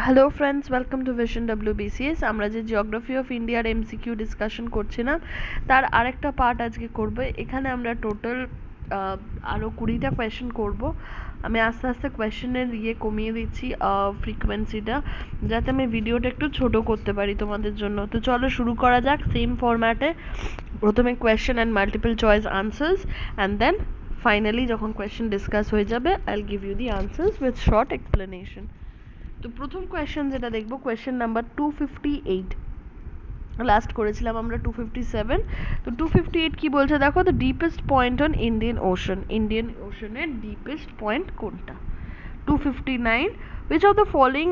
Hello friends, welcome to vision WBCS। আমরা যে geography of ইন্ডিয়ার MCQ ডিসকাশন করছিলাম তার আরেকটা পার্ট আজকে করব। এখানে আমরা টোটাল আরও 20টা কোয়েশ্চেন করব। আমি আস্তে আস্তে কোয়েশ্চেনের কমিয়ে দিচ্ছি ফ্রিকোয়েন্সিটা, যাতে আমি ভিডিওটা একটু ছোট করতে পারি তোমাদের জন্য। তো চলো শুরু করা যাক সেম ফরম্যাটে। প্রথমে question and multiple choice answers, and then finally যখন কোয়েশ্চেন ডিসকাস হয়ে যাবে I will give you the answers with short explanation. তো প্রথম কোয়েশ্চেন যেটা দেখবো, কোয়েশ্চেন নাম্বার 258। লাস্ট করেছিলাম আমরা 257। তো 258 কি বলছে দেখো, the deepest point on Indian ওশনের ডিপেস্ট পয়েন্ট কোনটা। 259, which of the following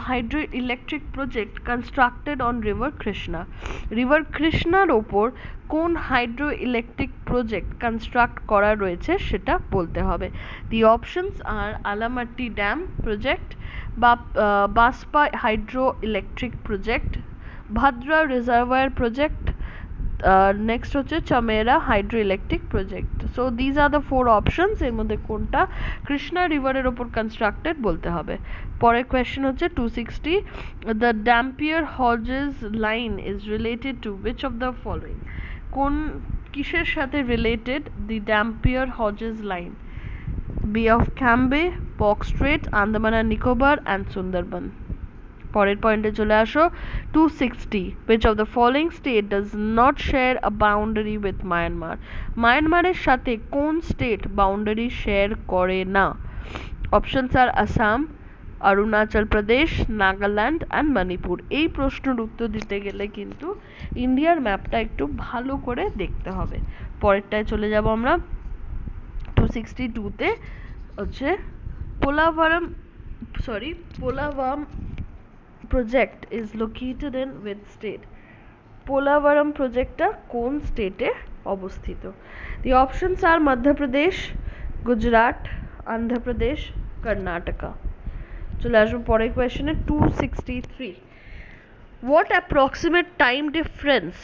hydroelectric project constructed on river কৃষ্ণার ওপর কোন হাইড্রো ইলেকট্রিক প্রজেক্ট কনস্ট্রাক্ট করা রয়েছে সেটা বলতে হবে। The options are Alamatti dam project, Baspa hydro electric project, Bhadra reservoir project, next হচ্ছে Chamera hydro electric project. So these are the four options, এর মধ্যে কোনটা কৃষ্ণা রিভারের ওপর কনস্ট্রাক্টেড বলতে হবে। পরের কোয়েশ্চেন হচ্ছে 260, the Dampier Hodges line is related to which of the following. কোন কিসের সাথে related the Dampier Hodges line? Bay of Cambay, box strait, Andaman আর নিকোবর অ্যান্ড সুন্দরবন। পরের পয়েন্টে চলে আসো 260, which of the following state does not share a boundary with Myanmar? মায়ানমারের সাথে কোন স্টেট বাউন্ডারি শেয়ার করে না? Options are Assam, Arunachal Pradesh, Nagaland and Manipur. এই প্রশ্নের উত্তর দিতে গেলে কিন্তু ইন্ডিয়ার ম্যাপটা একটু ভালো করে দেখতে হবে। পরেরটায় চলে যাব আমরা 262-তে, হচ্ছে পোলাভাম project is located in which state? পোলাভারাম প্রজেক্টটা কোন স্টেটে অবস্থিত? The options are Madhya Pradesh, Gujarat, Andhra Pradesh, Karnataka. চলে আসবো পরের কোয়েশ্চেনে 263, what approximate time difference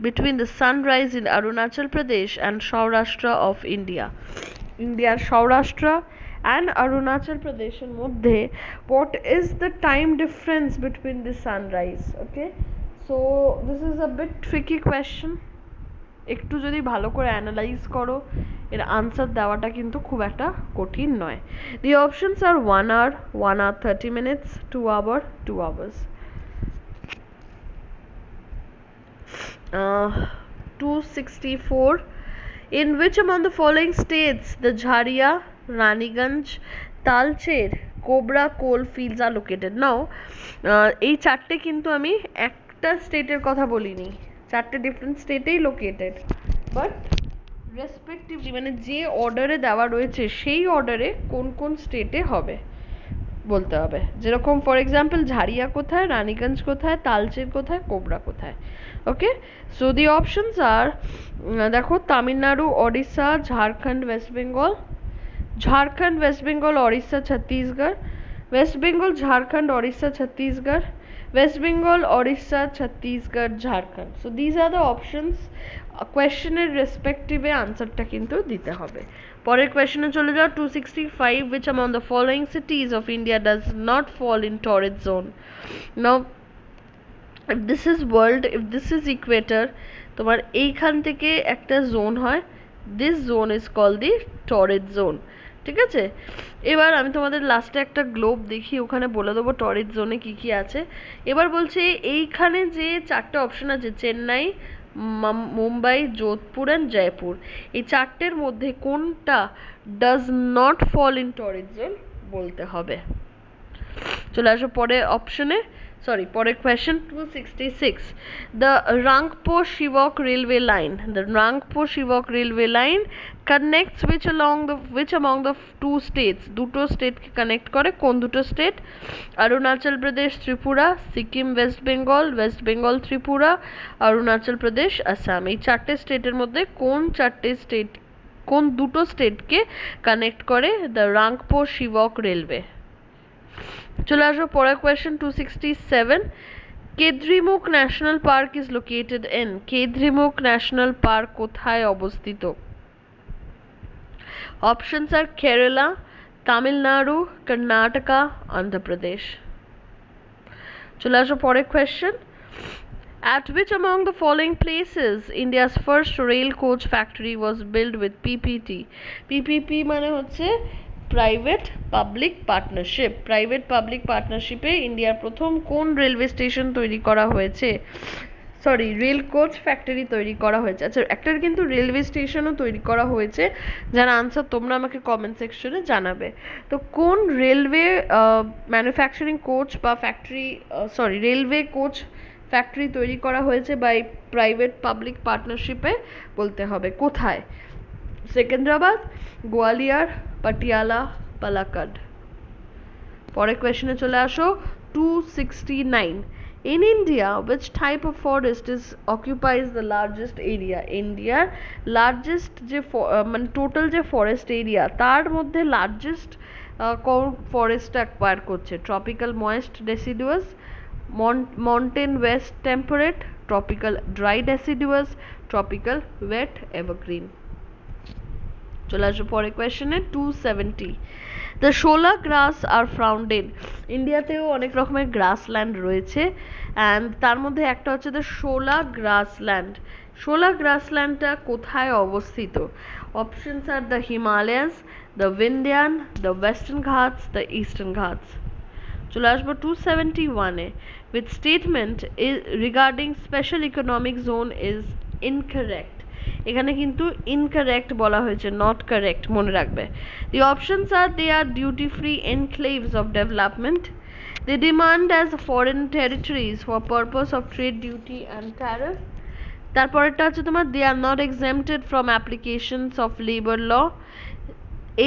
between the sunrise in Arunachal Pradesh and Saurashtra of India? ইন্ডিয়ার সৌরাষ্ট্র and Arunachal প্রদেশের মধ্যে what is the time difference between the sunrise? Okay, so this is a bit tricky question. একটু যদি ভালো করে analyse করো এর answer দেওয়াটা কিন্তু খুব একটা কঠিন নয়। The options are 1 hour, 1 hour 30 minutes, 2 hour, 2 hours. 264, in which among the following states the Jharia, Raniganj, Talcher, Cobra coal fields are located? Now এই চারটে কিন্তু আমি একটা স্টেটের কথা বলিনি, চারটে ডিফারেন্ট স্টেটেই লোকেটেড, বাট রেসপেক্টিভলি মানে যে অর্ডারে দেওয়া রয়েছে সেই অর্ডারে কোন কোন স্টেটে হবে বলতে হবে। যেরকম ফর এক্সাম্পল ঝাড়িয়া কোথায়, রানীগঞ্জ কোথায়, তালচের কোথায়, কোবরা কোথায়। ওকে, সো দি অপশনস আর, দেখো Tamil Nadu, Odisha, Jharkhand, West Bengal, Jharkhand, West Bengal, Odisha, Chhattisgarh, West Bengal, Jharkhand, Odisha, Chhattisgarh, West Bengal, Odisha, Chhattisgarh, Jharkhand. So these are the options. কোয়েশ্চেনের রেসপেক্টিভে আনসারটা কিন্তু দিতে হবে। পরের কোয়েশ্চেনে চলে যাও 265, which among the following cities of India does not fall in torrid zone? Now if this is world, if this is equator, তোমার এইখান থেকে একটা জোন হয়, this zone is called the torrid zone। ঠিক আছে, এবার আমি তোমাদের লাস্টে একটা গ্লোব দেখি, ওখানে বলে দেবো টরিড জোনে কি কি আছে। এবার বলছে এইখানে যে চারটে অপশন আছে, চেন্নাই, মুম্বাই, যোধপুর অ্যান্ড জয়পুর, এই চারটের মধ্যে কোনটা does not fall in torrid zone বলতে হবে। চলে আসো পরে অপশনে, পরের question 266, the Rangpo-Shivok railway line, the Rangpo-Shivok railway line connects which among the two states? দুটো স্টেটকে কানেক্ট করে, কোন দুটো স্টেট? অরুণাচল প্রদেশ, ত্রিপুরা, সিকিম, ওয়েস্ট বেঙ্গল, ওয়েস্ট বেঙ্গল, ত্রিপুরা, অরুণাচল প্রদেশ, আসাম। এই চারটে স্টেটের মধ্যে কোন দুটো স্টেটকে কানেক্ট করে দ্য রাংপো-শিবক রেলওয়ে? চলে আসবো পরের question 267, Kudremukh national park is located in, Kudremukh national park কোথায় অবস্থিত? Options are Kerala, Tamil Nadu, Karnataka, Andhra Pradesh. চলে আসো পরের question. At which among the following places India's first rail coach factory was built with PPP? PPP মানে হচ্ছে private public partnership. Private public পার্টনারশিপে ইন্ডিয়ার প্রথম কোন রেলওয়ে স্টেশন তৈরি করা হয়েছে, সরি রেল কোচ ফ্যাক্টরি তৈরি করা হয়েছে। আচ্ছা, একটা কিন্তু রেলওয়ে স্টেশনও তৈরি করা হয়েছে, যার আনসার তোমরা আমাকে কমেন্ট সেকশনে জানাবে। তো কোন রেলওয়ে ম্যানুফ্যাকচারিং কোচ বা factory, sorry railway coach factory তৈরি করা হয়েছে বাই প্রাইভেট পাবলিক পার্টনারশিপে বলতে হবে। কোথায়? সেকেন্দ্রাবাদ, গোয়ালিয়র, পাটিয়ালা, পালাক্কাড। পরের কোয়েশ্চনে চলে আসো 269. In India, which type of forest occupies the largest area? India largest যে মানে টোটাল যে ফরেস্ট এরিয়া তার মধ্যে লার্জেস্ট কোন ফরেস্টটা অ্যাকোয়ার করছে? Tropical moist deciduous, montane west temperate, tropical dry deciduous, tropical wet evergreen. চলে আসো পরের কোয়েশ্চনে 270. The shola grass are found in, ইন্ডিয়াতেও অনেক রকমের গ্রাসল্যান্ড রয়েছে অ্যান্ড তার মধ্যে একটা হচ্ছে দ্য শোলা গ্রাসল্যান্ড। শোলা গ্রাসল্যান্ডটা কোথায় অবস্থিত? Options are the Himalayas, the Vindhyan, the Western Ghats, the Eastern Ghats. চলে আসবো 271-এ। With statement regarding special economic zone is incorrect. এখানে কিন্তু ইনকারেক্ট বলা হয়েছে, নট কারেক্ট, মনে রাখবে। The options are they are duty free enclaves of development, they demand as foreign territories for purpose of trade duty and tariff. তারপরেরটা হচ্ছে তোমার they are not exempted from applications of labour law,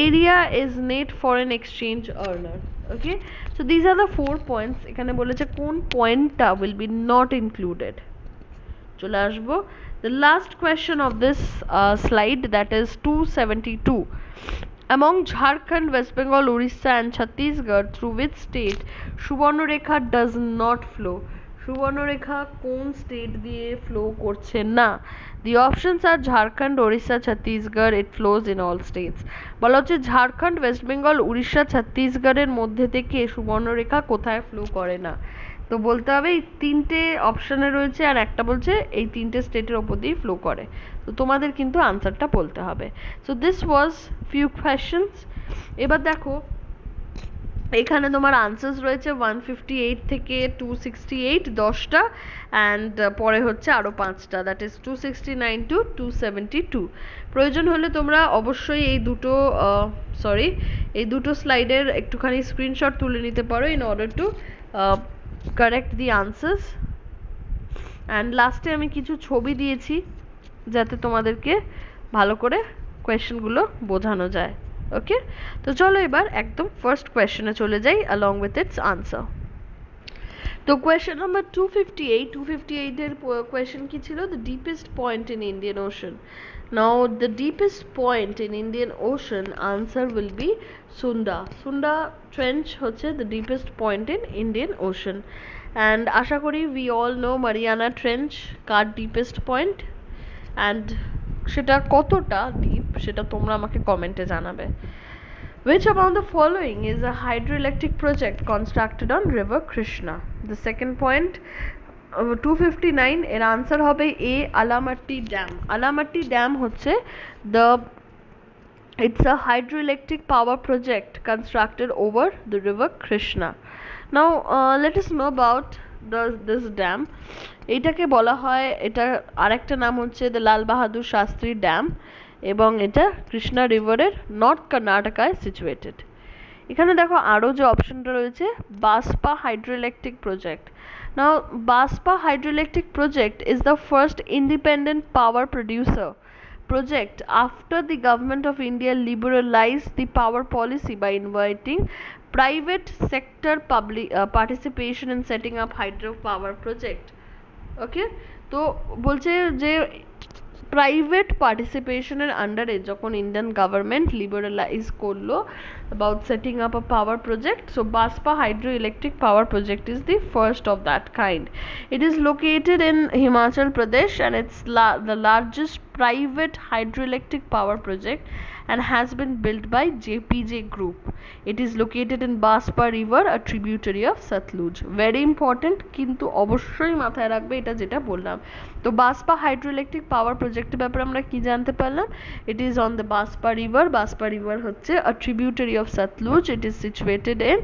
area is net foreign exchange earner. Okay, so these are the 4 points. এখানে বলেছে কোন পয়েন্টটা will be not included. চলে আসবো the last question of this slide, that is 272. Among Jharkhand, West Bengal, Orissa and Chhattisgarh, through which state Subarnarekha does not flow? Subarnarekha কোন state দিয়ে flow করছে না? The options are Jharkhand, Odisha, Chhattisgarh, it flows in all states. বলা হচ্ছে ঝাড়খণ্ড, ওয়েস্ট বেঙ্গল, উড়িষ্যা, ছত্তিশগড়ের মধ্যে থেকে সুবর্ণরেখা কোথায় ফ্লো করে না? তো বলতে হবে এই তিনটে অপশানে রয়েছে আর একটা বলছে এই তিনটে স্টেটের ওপর দিয়ে ফ্লো করে। তো তোমাদের কিন্তু আনসারটা বলতে হবে। So this was few questions. এবার দেখো এখানে তোমার আনসার্স রয়েছে 158 থেকে 268, 10টা, অ্যান্ড পরে হচ্ছে আরও 5টা, দ্যাট ইজ 269 টু 272। প্রয়োজন হলে তোমরা অবশ্যই এই দুটো স্লাইডের একটুখানি স্ক্রিনশট তুলে নিতে পারো in order to correct the answers. And লাস্টে আমি কিছু ছবি দিয়েছি যাতে তোমাদেরকে ভালো করে কোয়েশ্চেনগুলো বোঝানো যায়। ওকে, তো চলো এবার একদম ফার্স্ট কোয়েশ্চেনে চলে যাই along with its answer. তো কোয়েশ্চেন নাম্বার 258 এর কোয়েশ্চেন কি ছিল? The deepest point in Indian ocean. Now the deepest point in Indian ocean answer will be Sunda. Sunda trench হচ্ছে the deepest point in Indian ocean. And আশা করি we all know Mariana trench কার deepest point, and সেটা কতটা deep সেটা তোমরা আমাকে কমেন্টে জানাবে। Which among the following is a hydroelectric project constructed on river Krishna? The second point, 259 এর আনসার হবে এ, আলামাট্টি ড্যাম। আলামাট্টি ড্যাম হচ্ছে it's a hydroelectric power project constructed over the river Krishna. Now let us know about this dam. এটাকে বলা হয়, এটা আরেকটা নাম হচ্ছে দ্য লাল বাহাদুর শাস্ত্রী ড্যাম এবং এটা কৃষ্ণা রিভারের নর্থ কর্ণাটকায় সিচুয়েটেড। এখানে দেখো আরও যে অপশনটা রয়েছে Baspa hydroelectric project. Now Baspa hydroelectric project is the first independent power producer project after the government of India liberalized the power policy by inviting private sector public participation in setting up hydropower project. ওকে, তো বলছে যে private পার্টিসিপেশনের আন্ডারে যখন Indian government লিবারালাইজ করলো about setting up a power project, so Baspa hydroelectric power project is the first of that kind. It is located in Himachal Pradesh and it's the largest private hydroelectric power project and has been built by JPJ Group. It is located in Baspa River, a tributary of Satluj. Very important, কিন্তু অবশ্যই মাথায় রাখবে এটা যেটা বললাম। তো বাসপা hydroelectric পাওয়ার প্রজেক্টের ব্যাপারে আমরা কি জানতে পারলাম? It is on the Baspa River. Baspa River হচ্ছে a tributary of Satluj. It is situated in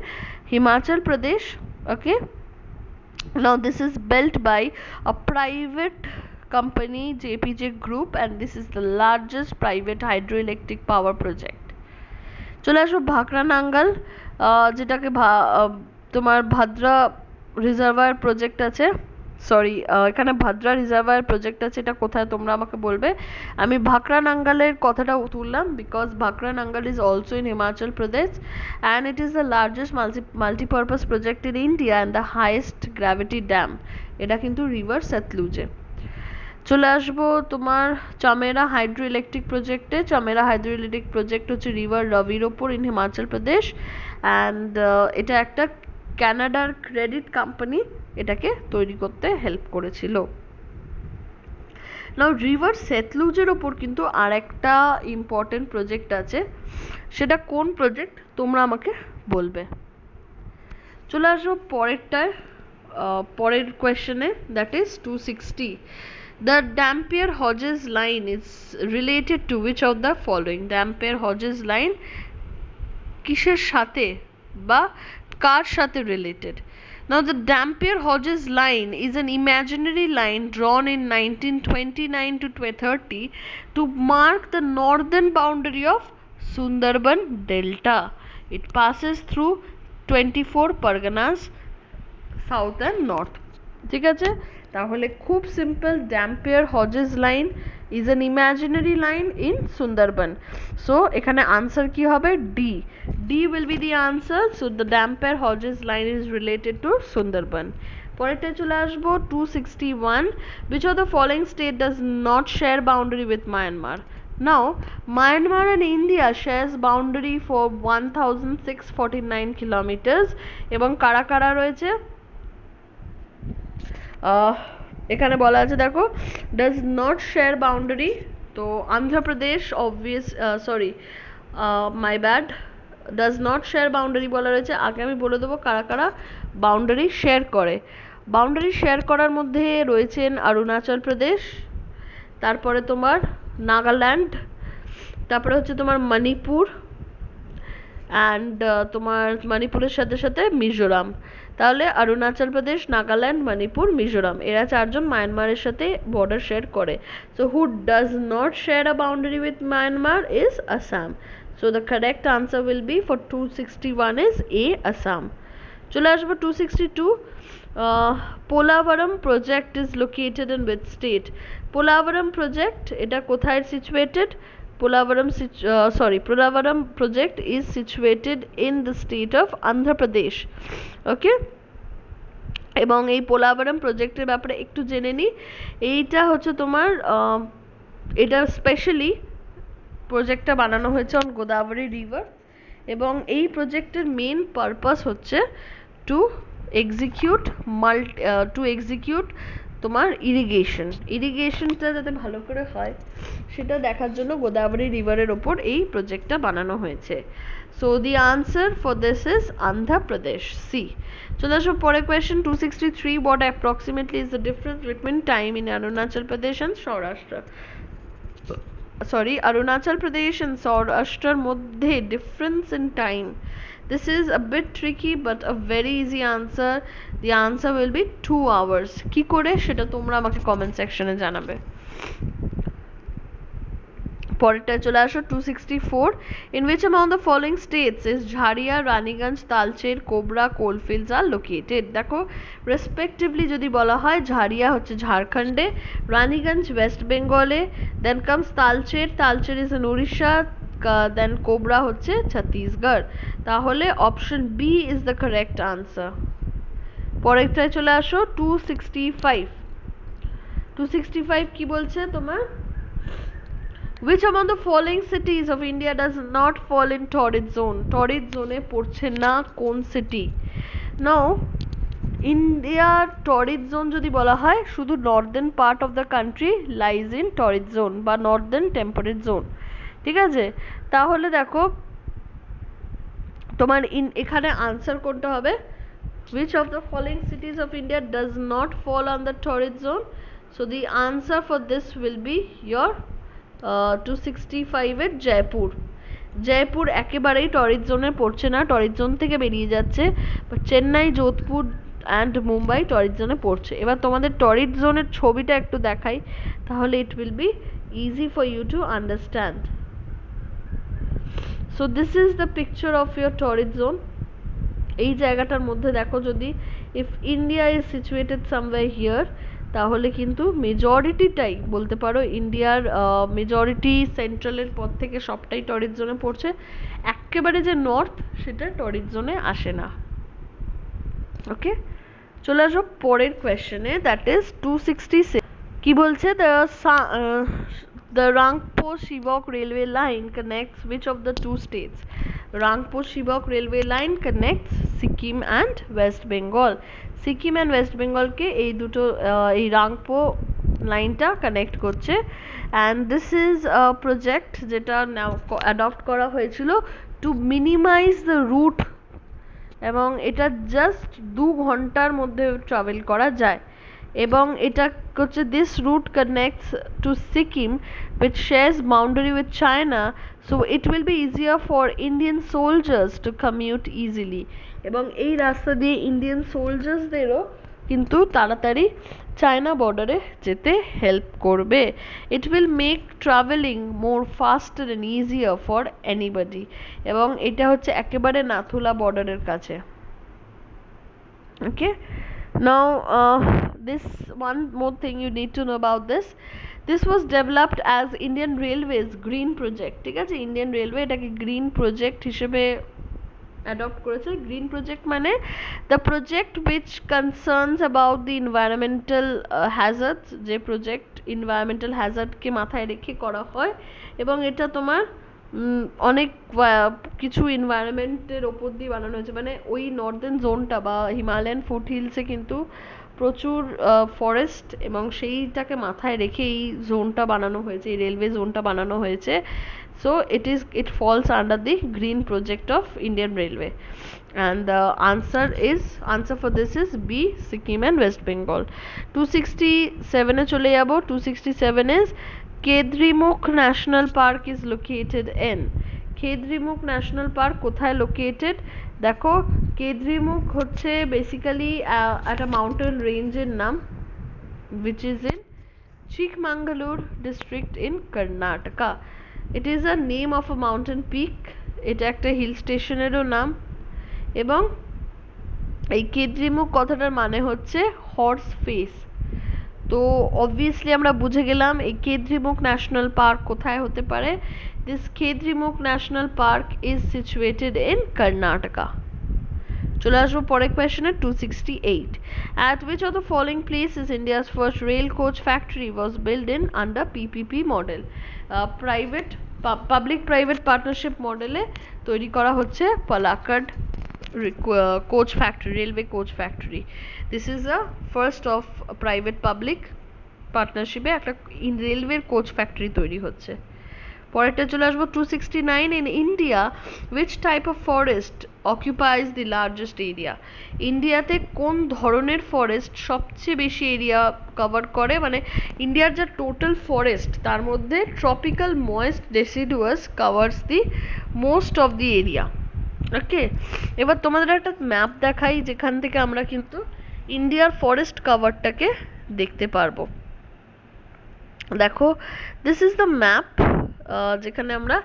Himachal Pradesh. Okay. Now this is built by a private company, JPJ Group, and this is the largest private hydroelectric power project. চলে আসো ভাকরা নাঙ্গাল, যেটাকে তোমার Bhadra reservoir project আছে, sorry এখানে Bhadra reservoir project আছে, এটা কোথায় তোমরা আমাকে বলবে। আমি ভাকরা নাঙ্গালের কথাটা তুললাম because Bhakra Nangal is also in Himachal Pradesh and it is the largest multipurpose project in India and the highest gravity dam. এটা কিন্তু রিভার সতলুজে। চলে আসবো তোমার চামেরা হাইড্রো ইলেকট্রিক প্রজেক্টে। চামেরা হাইড্রো ইলেকট্রিক প্রজেক্ট হচ্ছে রিভার রবির ওপর ইন হিমাচল প্রদেশ অ্যান্ড এটা একটা কানাডার ক্রেডিট কোম্পানি এটাকে তৈরি করতে হেল্প করেছিল। নাও রিভার সতলুজের ওপর কিন্তু আর একটা ইম্পর্টেন্ট প্রজেক্ট আছে, সেটা কোন প্রজেক্ট তোমরা আমাকে বলবে। চলে আসবো পরেরটায়, পরের কোয়েশ্চেনে, that is 260. The Dampier-Hodges line is related to which of the following? Dampier-Hodges line কিসের সাথে বা কার সাথে related? Now the Dampier-Hodges line is an imaginary line drawn in 1929 to 30 to mark the northern boundary of Sundarban Delta. It passes through 24 Parganas, south and north. ঠিক আছে, তাহলে খুব simple, Dampier-Hodges line is an imaginary line in Sundarban. So এখানে answer কি হবে? D will be the answer. So the Dampier-Hodges line is related to Sundarban. পরেরটা চলে আসবো 261. Which of the following state does not share boundary with Myanmar? Now Myanmar and India shares boundary for 1649 kilometers এবং কারা কারা রয়েছে এখানে বলা আছে, দেখো does not share boundary, তো Andhra Pradesh obvious, sorry my bad, does not share boundary বলা রয়েছে। আগে আমি বলে দেবো কারা কারা বাউন্ডারি শেয়ার করে। বাউন্ডারি শেয়ার করার মধ্যে রয়েছেন অরুণাচল প্রদেশ, তারপরে তোমার নাগাল্যান্ড, তারপরে হচ্ছে তোমার মণিপুর অ্যান্ড তোমার মণিপুরের সাথে সাথে মিজোরাম। তাহলে অরুণাচল প্রদেশ, নাগাল্যান্ড, মণিপুর, মিজোরাম, এরা চারজন মায়ানমারের সাথে বর্ডার শেয়ার করে। So who does not share a boundary with Myanmar is Assam. So the correct answer will be for 261 is a, Assam. চলে আসবো 262. Polavaram project is located in which state? Polavaram project এটা কোথায় situated? Polavaram project is situated in the state of Andhra Pradesh. ওকে, এবং এই পোলাভারাম প্রজেক্টের ব্যাপারে একটু জেনে নিই। এইটা হচ্ছে তোমার এটা স্পেশালি প্রজেক্টটা বানানো হয়েছে অন গোদাবরী রিভার এবং এই প্রজেক্টের মেন পারপাস হচ্ছে টু এক্সিকিউট তোমার ইরিগেশনটা যাতে ভালো করে হয় সেটা দেখার জন্য গোদাবরী রিভারের ওপর এই প্রজেক্টটা বানানো হয়েছে। So the answer for this is Andhra Pradesh, C. চলে আসো পরে question 263. What approximately is the difference between time in Arunachal Pradesh and Saurashtra? Arunachal Pradesh and Saurashtraর মধ্যে difference in time. This is a bit tricky but a very easy answer. The answer will be 2 hours. কি করে সেটা তোমরা আমাকে comment সেকশনে জানাবে। পরেরটা চলে আসো 264. In which among the following states is Jharia, Raniganj, Talcher, কোবরা কোলফিল্ডস আর লোকেটেড? দেখো রেসপেক্টিভলি যদি বলা হয়, ঝাড়িয়া হচ্ছে ঝাড়খণ্ডে, রানীগঞ্জ ওয়েস্ট বেঙ্গলে, then comes Talcher is in Orissa, then কোবরা হচ্ছে ছত্তিশগড়। তাহলে option B is the correct answer. পরেরটায় চলে আসো 265 কি বলছে তোমার? Which among the following cities of India does not fall in torrid zone? Torrid zone এ পড়ছে না কোন city? Now India torrid zone যদি বলা হয়, শুধু northern part of the country lies in torrid zone বা northern temperate zone, ঠিক আছে? তাহলে দেখো তোমার এখানে আনসার কোনটা হবে? Which of the following cities of India does not fall on the torrid zone? So the answer for this will be your 265 এর জয়পুর। জয়পুর একেবারেই টরিড জোনে পড়ছে না, টরিড জোন থেকে বেরিয়ে যাচ্ছে, বাট চেন্নাই, যোধপুর অ্যান্ড মুম্বাই টরিড জোনে পড়ছে। এবার তোমাদের টরিড জোনের ছবিটা একটু দেখাই, তাহলে it will be easy for you to understand. So this is the picture of your torrid zone. এই জায়গাটার মধ্যে দেখো, যদি if India is situated somewhere here, তাহলে কিন্তু মেজরিটিটাই বলতে পারো ইন্ডিয়ার মেজরিটি সেন্ট্রালের পর থেকে সবটাই টরিড জোনে পড়ছে। একেবারে যে নর্থ, সেটা টরিড জোনে আসে না। ওকে, চলে আসো পরের কোয়েশ্চেনে, দ্যাট ইজ 266। কি বলছে? The Rangpo-Shibok railway line connects which of the two states? Rangpo-Shibok railway line connects Sikkim and West Bengal. Sikkim and West বেঙ্গলকে এই দুটো এই রাংপো লাইনটা কানেক্ট করছে। অ্যান্ড দিস ইজ প্রজেক্ট যেটা অ্যাডপ্ট করা হয়েছিল টু মিনিমাইজ দ্য রুট, এবং এটা জাস্ট 2 ঘন্টার মধ্যে ট্রাভেল করা যায়। এবং এটা হচ্ছে this route connects to Sikkim which shares boundary with China, so it will be easier for Indian soldiers to commute easily. এবং এই রাস্তা দিয়ে ইন্ডিয়ান সোলজার্সদেরও কিন্তু তাড়াতাড়ি চায়না বর্ডারে যেতে হেল্প করবে। It will make travelling more ফাস্টার and easier for anybody. এবং এটা হচ্ছে একেবারে নাথুলা বর্ডারের কাছে। ওকে, now this one more thing you need to know about this. This was developed as Indian Railways Green Project. ঠিক আছে, ইন্ডিয়ান রেলওয়ে এটাকে গ্রিন প্রজেক্ট হিসেবে অ্যাডপ্ট করেছে। গ্রিন প্রজেক্ট মানে the project which concerns about the environmental hazards, যে project environmental হ্যাজার্ডকে মাথায় রেখে করা হয়। এবং এটা তোমার অনেক কিছু এনভায়রনমেন্টের ওপর দিয়ে বানানো হয়েছে। মানে ওই নর্দার্ন জোনটা বা হিমালয়ান ফুট হিলসে কিন্তু প্রচুর ফরেস্ট, এবং সেইটাকে মাথায় রেখে এই জোনটা বানানো হয়েছে, এই রেলওয়ে জোনটা বানানো হয়েছে। So it falls under the green project of Indian Railway, and the answer for this is B, Sikkim and West Bengal. 267 এ চলে যাব। 267 is Kedrimukh National Park is located in. Kedrimukh National Park কোথায় located? দেখো, কেদ্রিমুখ হচ্ছে basically একটা mountain রেঞ্জের নাম, which is in Chikmagalur district in Karnataka. It is a name of a mountain peak. এটা একটা হিল স্টেশনেরও নাম। এবং এই কেদ্রিমুখ কথাটার মানে হচ্ছে হর্স ফেস। তো অবভিয়াসলি আমরা বুঝে গেলাম এই কেদ্রিমুখ ন্যাশনাল পার্ক কোথায় হতে পারে। This Kudremukh national park is situated in Karnataka. চলে আসবো পরের কোয়েশ্চেনে 268. At which of the following places India's first rail coach factory was built in under PPP model? Public private partnership মডেলে তৈরি করা হচ্ছে Palakkad coach factory, railway coach factory. This is a first of private public পার্টনারশিপে একটা রেলওয়ের coach factory তৈরি হচ্ছে। পরেরটা চলে আসবো 269. In India, which type of forest occupies the largest area? ইন্ডিয়াতে কোন ধরনের ফরেস্ট সবচেয়ে বেশি এরিয়া কভার করে? মানে ইন্ডিয়ার যা টোটাল ফরেস্ট, তার মধ্যে tropical moist deciduous covers the most of the area. Okay, এবার তোমাদের একটা ম্যাপ দেখাই, যেখান থেকে আমরা কিন্তু ইন্ডিয়ার ফরেস্ট কভারটাকে দেখতে পারবো। দেখো, দিস ইজ দ্য ম্যাপ, যেখানে আমরা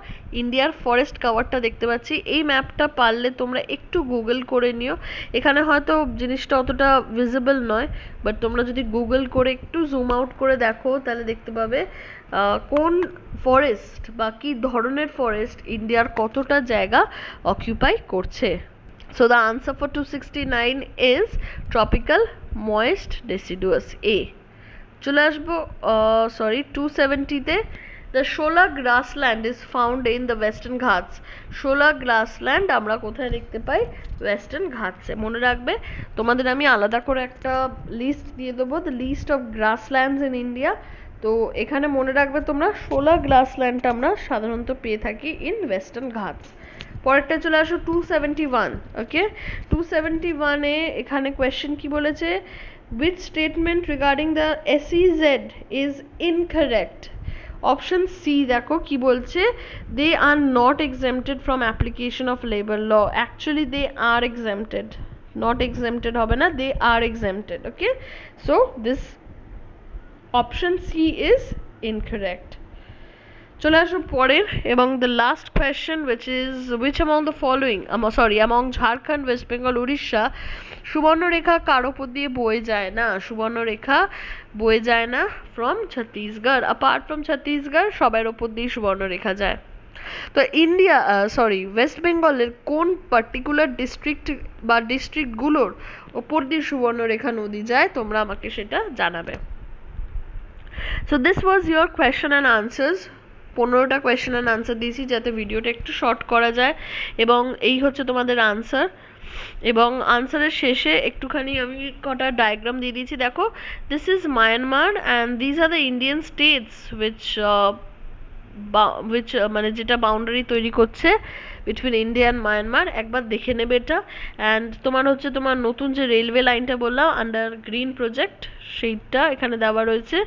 ইন্ডিয়ার ফরেস্ট কভারটা দেখতে পাচ্ছি। এই ম্যাপটা পারলে তোমরা একটু গুগল করে নিও। এখানে হয়তো জিনিসটা অতটা ভিজিবল নয়, বাট তোমরা যদি গুগল করে একটু জুম আউট করে দেখো, তাহলে দেখতে পাবে কোন ফরেস্ট বা কী ধরনের ফরেস্ট ইন্ডিয়ার কতটা জায়গা অকিউপাই করছে। So the answer for 269 is tropical moist deciduous A. চলে আসবো 270-তে। The Shola grassland is found in the Western Ghats. Shola grassland আমরা কোথায় দেখতে পাই? Western Ghats এ। মনে রাখবে, তোমাদের আমি আলাদা করে একটা লিস্ট দিয়ে দেবো, the list of grasslands in India, তো এখানে মনে রাখবে তোমরা সোলার গ্রাসল্যান্ডটা আমরা সাধারণত পেয়ে থাকি ইন ওয়েস্টার্ন ঘাটস। পরেরটা চলে আসো 271। ওকে, 271 এ এখানে কোয়েশ্চেন কি বলেছে, which statement regarding the SEZ is incorrect? Option C দেখো কি বলছে, they are not exempted from application of labour law. Actually they are exempted, not exempted হবে না, they are exempted. Okay, so this option C is incorrect. চলে আসো পরের এবং the last question which is which among the following among Jharkhand, West Bengal, Orissa Subarnarekha কার ওপর দিয়ে বয়ে যায় না? সুবর্ণরেখা বয়ে যায় না from Chhattisgarh. Apart from Chhattisgarh সবার ওপর দিয়ে সুবর্ণরেখা যায়। তো ইন্ডিয়া ওয়েস্ট বেঙ্গলের কোন পার্টিকুলার ডিস্ট্রিক্ট বা ডিস্ট্রিক্টগুলোর ওপর দিয়ে সুবর্ণরেখা নদী যায় তোমরা আমাকে সেটা জানাবে। So this was your question and answers. 15টা কোয়েশ্চেন অ্যান্ড আনসার দিয়েছি যাতে ভিডিওটা একটু শর্ট করা যায়, এবং এই হচ্ছে তোমাদের আনসার। এবং আনসারের শেষে একটুখানি আমি কটা ডায়াগ্রাম দিয়ে দিয়েছি, দেখো this is Myanmar and this are the Indian states which মানে যেটা বাউন্ডারি তৈরি করছে বিটুইন ইন্ডিয়া অ্যান্ড মায়ানমার। একবার দেখে নেবে এটা। অ্যান্ড তোমার হচ্ছে তোমার নতুন যে রেলওয়ে লাইনটা বললাম আন্ডার গ্রিন প্রজেক্ট, সেইটা এখানে দেওয়া রয়েছে।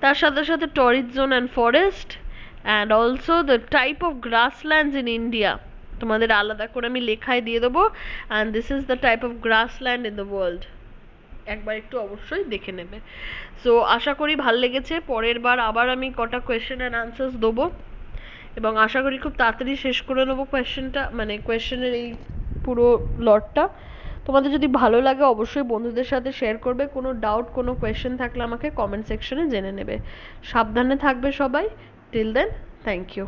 তার সাথে সাথে torrid zone and forest and also the type of grasslands in India তোমাদের আলাদা করে আমি লেখায় দিয়ে দেবো, and this is the type of grassland in the world। একবার একটু অবশ্যই দেখে নেবে। সো আশা করি ভাল লেগেছে। পরের বার আবার আমি কটা কোয়েশ্চেন অ্যান্ড আনসার্স দেবো এবং আশা করি খুব তাড়াতাড়ি শেষ করে নেবো কোয়েশ্চেনটা, মানে কোয়েশ্চেনের এই পুরো লটটা। তোমাদের যদি ভালো লাগে অবশ্যই বন্ধুদের সাথে শেয়ার করবে। কোনো ডাউট কোনো কোয়েশ্চেন থাকলে আমাকে কমেন্ট সেকশনে জেনে নেবে। সাবধানে থাকবে সবাই। Till then, thank you.